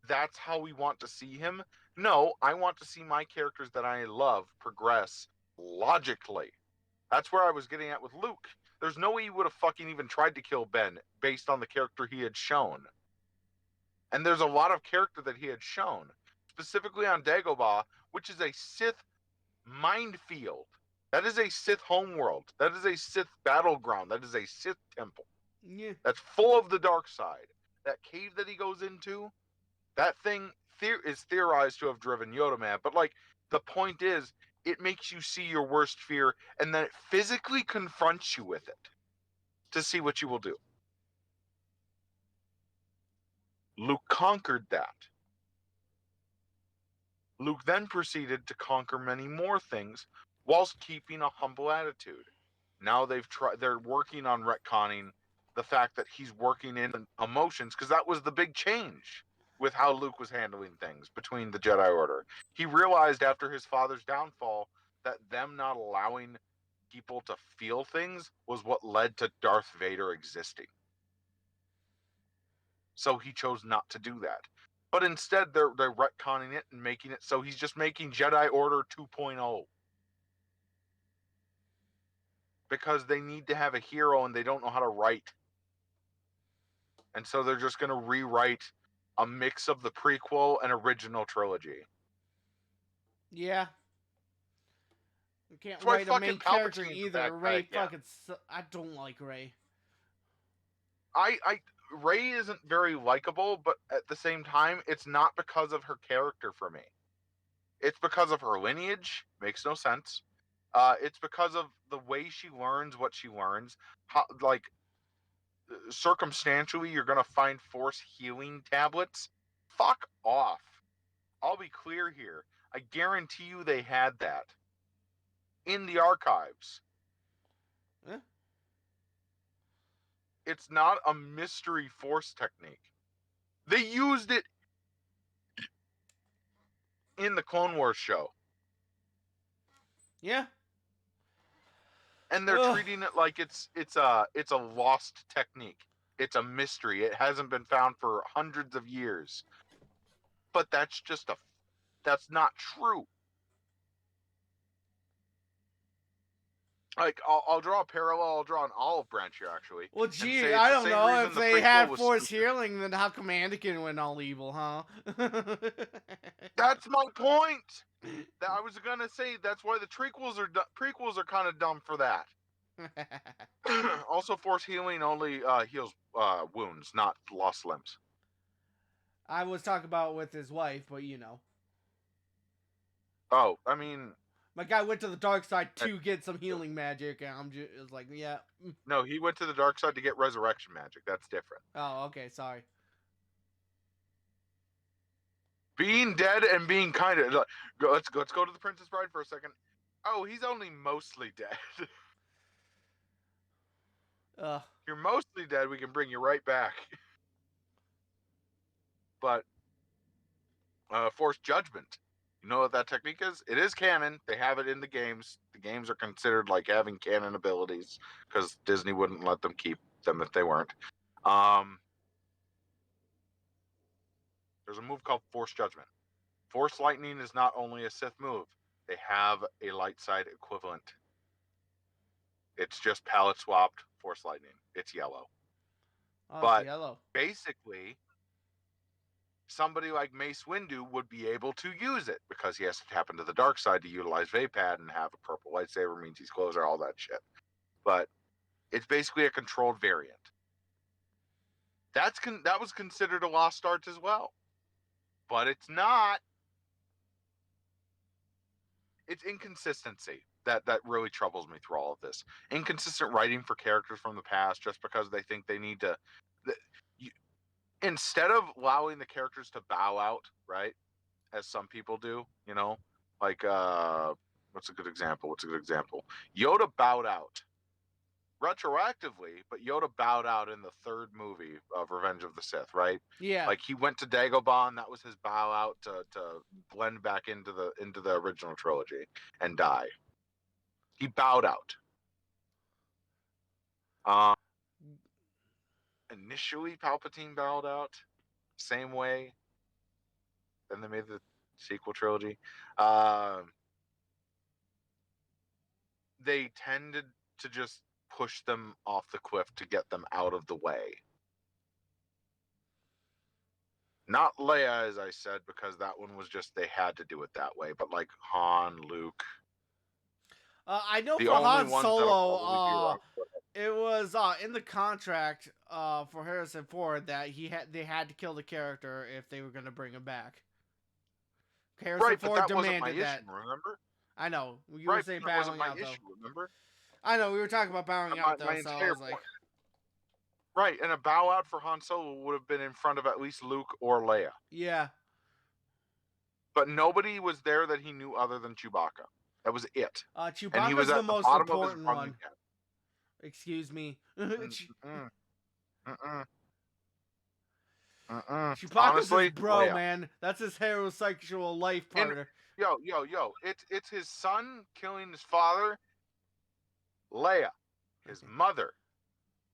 that's how we want to see him. No, I want to see my characters that I love progress logically. That's where I was getting at with Luke. There's no way he would have fucking even tried to kill Ben based on the character he had shown. And there's a lot of character that he had shown, specifically on Dagobah, which is a Sith minefield. That is a Sith homeworld. That is a Sith battleground. That is a Sith temple. Yeah. That's full of the dark side. That cave that he goes into, that thing is theorized to have driven Yoda mad. But, like, the point is, it makes you see your worst fear, and then it physically confronts you with it to see what you will do. Luke conquered that. Luke then proceeded to conquer many more things whilst keeping a humble attitude. Now they're working on retconning the fact that he's working in emotions, because that was the big change with how Luke was handling things between the Jedi Order. He realized after his father's downfall that them not allowing people to feel things was what led to Darth Vader existing. So he chose not to do that. But instead, they're retconning it and making it so he's just making Jedi Order 2.0. Because they need to have a hero and they don't know how to write. And so they're just going to rewrite a mix of the prequel and original trilogy. Yeah. You can't That's why write a main fucking character Palpatine's either. back Ray again. fucking I don't like Ray. Rey isn't very likable, but at the same time, it's not because of her character for me. It's because of her lineage. Makes no sense. It's because of the way she learns what she learns. How, like, circumstantially, you're gonna find Force healing tablets. Fuck off. I'll be clear here. I guarantee you they had that in the archives. Eh? It's not a mystery Force technique. They used it in the Clone Wars show. Yeah. And they're treating it like it's a lost technique. It's a mystery. It hasn't been found for hundreds of years. But that's not true. Like, I'll draw a parallel. I'll draw an olive branch here, actually. Well, gee, I don't know. If they had Force healing, then how come Anakin went all evil, huh? That's my point. That I was gonna say. That's why the prequels are kind of dumb for that. Also, Force healing only heals wounds, not lost limbs. I was talking about with his wife, but you know. Oh, I mean, my guy went to the dark side to get some healing magic, and I'm just it was like, yeah. No, he went to the dark side to get resurrection magic. That's different. Oh, okay, sorry. Being dead and being kind of let's go to the Princess Bride for a second. Oh, he's only mostly dead. You're mostly dead. We can bring you right back. But Force Judgment. You know what that technique is? It is canon. They have it in the games. The games are considered like having canon abilities because Disney wouldn't let them keep them if they weren't. There's a move called Force Judgment. Force Lightning is not only a Sith move. They have a light side equivalent. It's just palette swapped Force Lightning. It's yellow. Oh, but it's yellow. Basically, somebody like Mace Windu would be able to use it because he has to tap into the dark side to utilize Vapad and have a purple lightsaber means he's closer, all that shit. But it's basically a controlled variant. That was considered a lost art as well. But it's not. It's inconsistency that really troubles me through all of this. Inconsistent writing for characters from the past just because they think they need to. Instead of allowing the characters to bow out, right, as some people do, you know, like what's a good example? Yoda bowed out retroactively, but Yoda bowed out in the third movie of Revenge of the Sith, right? Yeah. Like he went to Dagobah, and that was his bow out to blend back into the original trilogy and die. He bowed out. And initially Palpatine bowed out, same way. Then they made the sequel trilogy. They tended to just push them off the cliff to get them out of the way. Not Leia, as I said, because that one was just they had to do it that way. But like Han, Luke. I know the for only Han ones that'll probably be Solo, wrong. it was in the contract for Harrison Ford that they had to kill the character if they were going to bring him back. Harrison Right, but Ford that wasn't my demanded that. issue, remember? I know. You were Right, saying that wasn't bowing my out, issue, though. remember? I know. We were talking about bowing out, though, My so I entire was like... point. Right, and a bow out for Han Solo would have been in front of at least Luke or Leia. Yeah. But nobody was there that he knew other than Chewbacca. That was it. Chewbacca's and he was at the the most bottom of his important rung one. again. Excuse me. Chewbacca's Honestly, his bro, Leia. man. That's his heterosexual life partner. Yo. It's his son killing his father. Leia, his mother.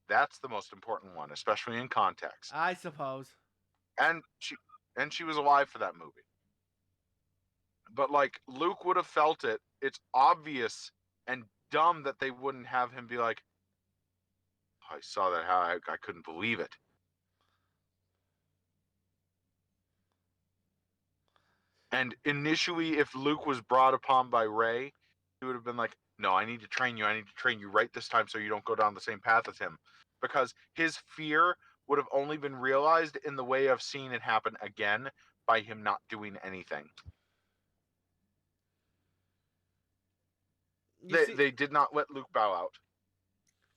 That's the most important one, especially in context. I suppose. And she was alive for that movie. But like Luke would have felt it. It's obvious and dumb that they wouldn't have him be like, I saw that. How I couldn't believe it. And initially, if Luke was brought upon by Rey, he would have been like, no, I need to train you. I need to train you right this time so you don't go down the same path as him. Because his fear would have only been realized in the way of seeing it happen again by him not doing anything. They did not let Luke bow out.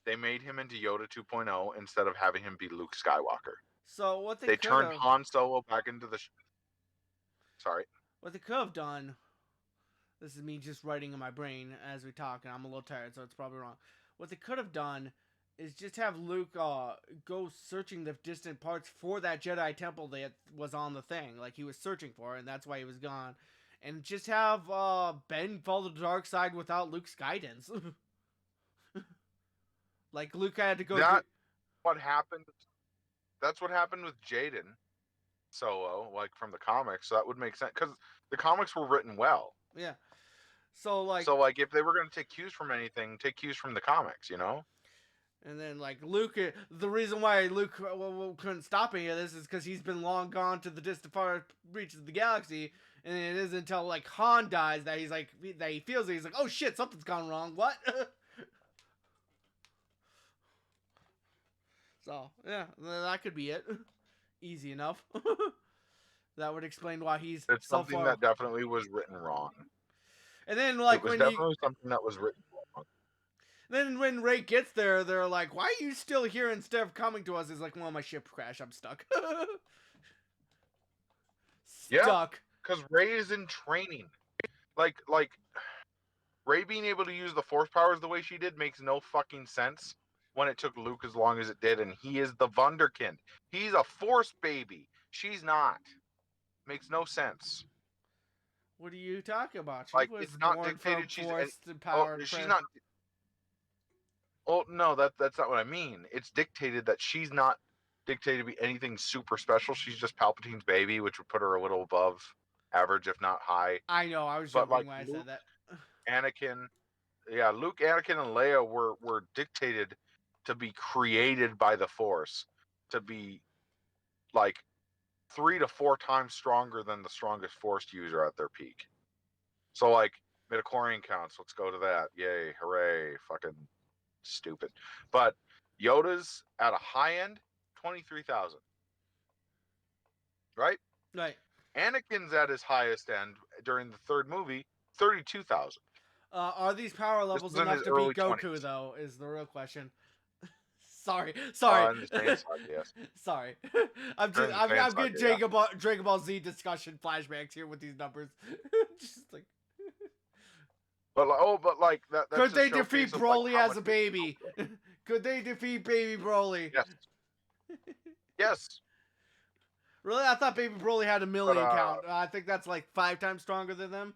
They made him into Yoda 2.0 instead of having him be Luke Skywalker. So what they turned Han Solo back into the... Sorry. What they could have done... This is me just writing in my brain as we talk, and I'm a little tired, so it's probably wrong. What they could have done is just have Luke go searching the distant parts for that Jedi temple that was on the thing. Like, he was searching for it, and that's why he was gone. And just have Ben follow the dark side without Luke's guidance. Like, Luke had to go... What happened... That's what happened with Jaden Solo, like, from the comics. So that would make sense, because the comics were written well. Yeah. So, like, if they were going to take cues from anything, take cues from the comics, you know? And then, like, Luke, the reason why Luke couldn't stop any of this is because he's been long gone to the distant far reaches of the galaxy, and it isn't until, like, Han dies that he's like, that he feels it. He's like, oh shit, something's gone wrong. What? So, yeah, that could be it. Easy enough. That would explain why he's it's so something that definitely was written wrong. And then, like, it was definitely something that was written wrong. Then when Rey gets there, they're like, why are you still here instead of coming to us? He's like, well, my ship crashed. I'm stuck. Stuck. Because Rey is in training. Like, Rey being able to use the Force powers the way she did makes no fucking sense when it took Luke as long as it did, and he is the Wunderkind. He's a Force baby. She's not. Makes no sense. What are you talking about? She was it's not dictated. She's not. Oh no, that's not what I mean. It's dictated that she's not dictated to be anything super special. She's just Palpatine's baby, which would put her a little above average, if not high. I know. I was joking when I said that. Anakin, Luke, Anakin, and Leia were dictated to be created by the Force, to be like 3 to 4 times stronger than the strongest Force user at their peak. So, like, midichlorian counts, let's go to that. Yay, hooray, fucking stupid. But Yoda's at a high end, 23,000. Right? Right. Anakin's at his highest end during the third movie, 32,000. Are these power levels enough to beat Goku, 20s. Though, is the real question. Sorry. Side, yes. Sorry. I'm getting Dragon Ball Z discussion flashbacks here with these numbers. Just like. But like that. Could they defeat Broly as a baby? Could they defeat Baby Broly? Yes. Yes. Really? I thought Baby Broly had 1 million count. I think that's like 5 times stronger than them.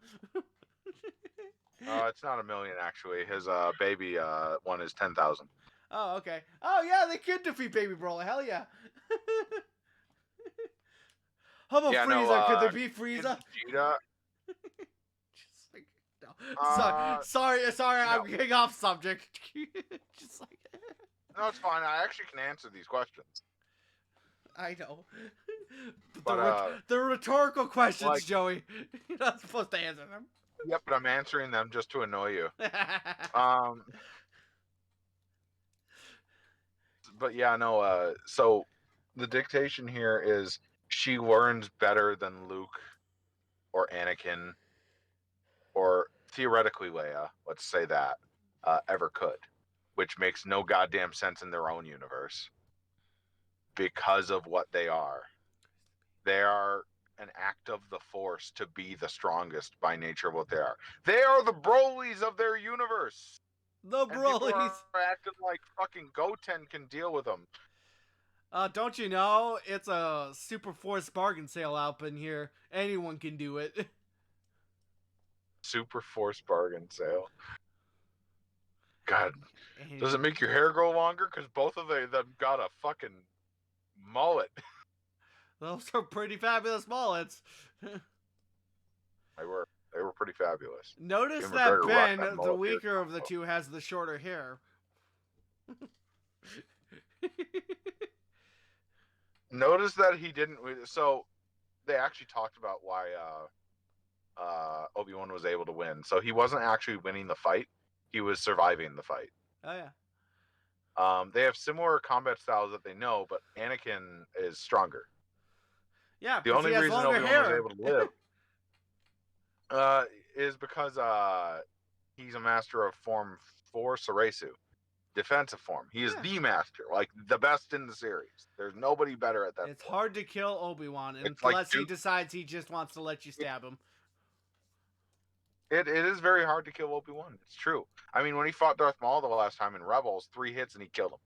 It's not 1 million actually. His baby one is 10,000. Oh, okay. Oh, yeah, they could defeat Baby Broly. Hell yeah. How about Frieza? Could they beat Frieza? Vegeta. Just like, no. Sorry, No. I'm getting off subject. Just like, No, it's fine. I actually can answer these questions. I know. But they're rhetorical questions, like, Joey. You're not supposed to answer them. Yep, but I'm answering them just to annoy you. But yeah, no. So the dictation here is she learns better than Luke or Anakin or theoretically Leia, let's say that, ever could, which makes no goddamn sense in their own universe because of what they are. They are an act of the Force to be the strongest by nature of what they are. They are the Brolys of their universe. The Brolys. And people are acting like fucking Goten can deal with them. Don't you know it's a Super Force bargain sale out in here? Anyone can do it. Super Force bargain sale. God, does it make your hair grow longer? Because both of them got a fucking mullet. Those are pretty fabulous mullets. They were pretty fabulous. Notice that Ben, the weaker of the two, has the shorter hair. Notice that he didn't. So they actually talked about why Obi-Wan was able to win. So he wasn't actually winning the fight; he was surviving the fight. Oh yeah. They have similar combat styles that they know, but Anakin is stronger. Yeah, the only reason Obi-Wan was able to live is because he's a master of Form 4 Soresu, defensive form. He is the master, like the best in the series. There's nobody better at that. It's hard to kill Obi-Wan unless he decides he just wants to let you stab him. It is very hard to kill Obi-Wan. It's true. I mean, when he fought Darth Maul the last time in Rebels, 3 hits and he killed him.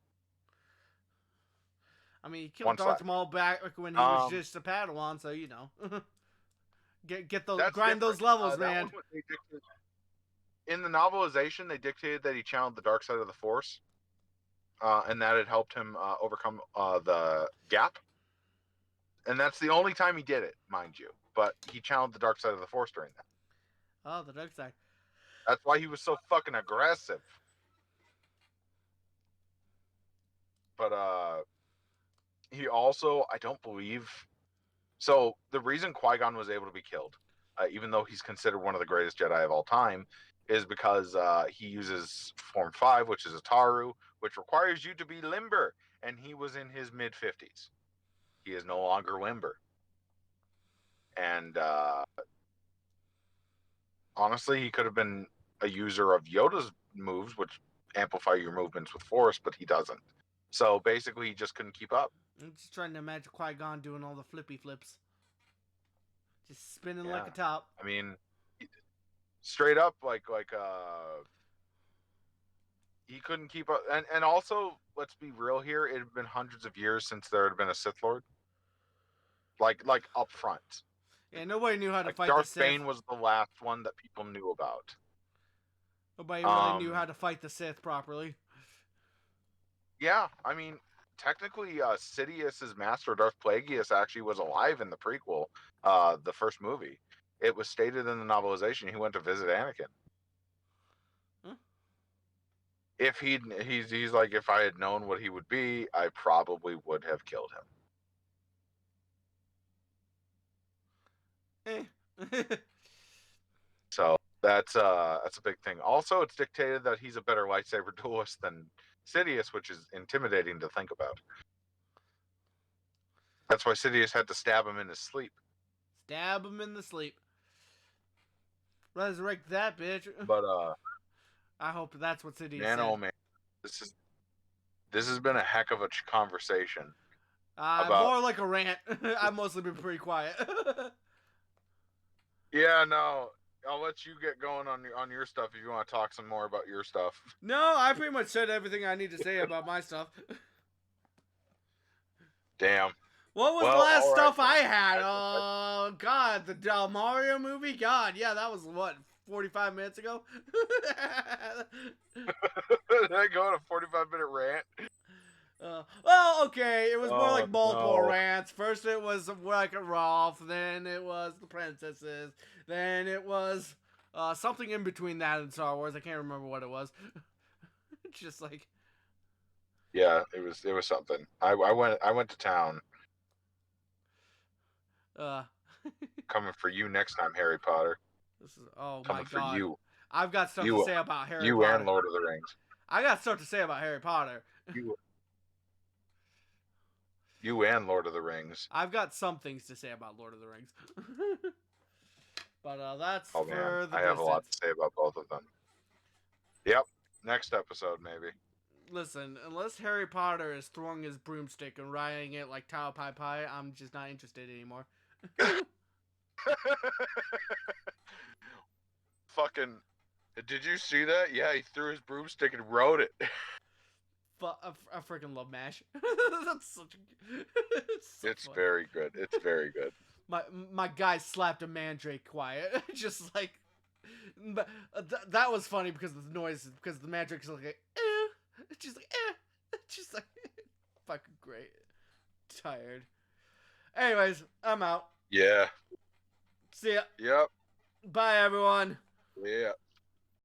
I mean, he killed Darth Maul back when he was just a Padawan, so you know. grind those levels, man. In the novelization, they dictated that he channeled the dark side of the Force, and that it helped him overcome the gap. And that's the only time he did it, mind you. But he channeled the dark side of the Force during that. Oh, the dark side. That's why he was so fucking aggressive. But he also, I don't believe... So the reason Qui-Gon was able to be killed, even though he's considered one of the greatest Jedi of all time, is because he uses Form 5, which is a Taru, which requires you to be limber. And he was in his mid-50s. He is no longer limber. And honestly, he could have been a user of Yoda's moves, which amplify your movements with Force, but he doesn't. So basically, he just couldn't keep up. I'm just trying to imagine Qui-Gon doing all the flippy flips. Just spinning like a top. I mean, straight up, like he couldn't keep up. And also, let's be real here, it had been hundreds of years since there had been a Sith Lord. Like up front. Yeah, nobody knew how to fight Darth the Sith. Bane was the last one that people knew about. Nobody really knew how to fight the Sith properly. Yeah, I mean, technically, Sidious's master, Darth Plagueis, actually was alive in the prequel, the first movie. It was stated in the novelization he went to visit Anakin. Huh? If he's like, if I had known what he would be, I probably would have killed him. So that's a big thing. Also, it's dictated that he's a better lightsaber duelist than Sidious, which is intimidating to think about. That's why Sidious had to stab him in his sleep. Stab him in the sleep. Resurrect that bitch. But I hope that's what Sidious said. Oh man, this has been a heck of a conversation. More like a rant. I've mostly been pretty quiet. Yeah, no. I'll let you get going on your stuff if you want to talk some more about your stuff. No, I pretty much said everything I need to say about my stuff. Damn. What was the last stuff I had? Oh, God, the Mario movie? God, yeah, that was, what, 45 minutes ago. Did I go on a 45-minute rant? Well, okay, it was more like multiple no. rants. First it was like a Rolf, then it was the princesses, then it was something in between that and Star Wars. I can't remember what it was. Just like, yeah, it was something. I went to town. Coming for you next time, Harry Potter. This is, oh Coming my for god, you. I've got stuff to say about Harry You Potter. and Lord of the Rings. I got stuff to say about Harry Potter. You and Lord of the Rings. I've got some things to say about Lord of the Rings. But that's oh, for man. the I have a lot to say about both of them. Yep. Next episode, maybe. Listen, unless Harry Potter is throwing his broomstick and riding it like Tao Pai Pai, I'm just not interested anymore. Fucking... Did you see that? Yeah, he threw his broomstick and rode it. I freaking love MASH. That's such a... It's very good. It's very good. My guy slapped a mandrake quiet. Just like... But, that was funny because of the noise, because the mandrake's like, it's just like, it's just like, fucking great. Tired. Anyways, I'm out. Yeah. See ya. Yep. Bye, everyone. Yeah.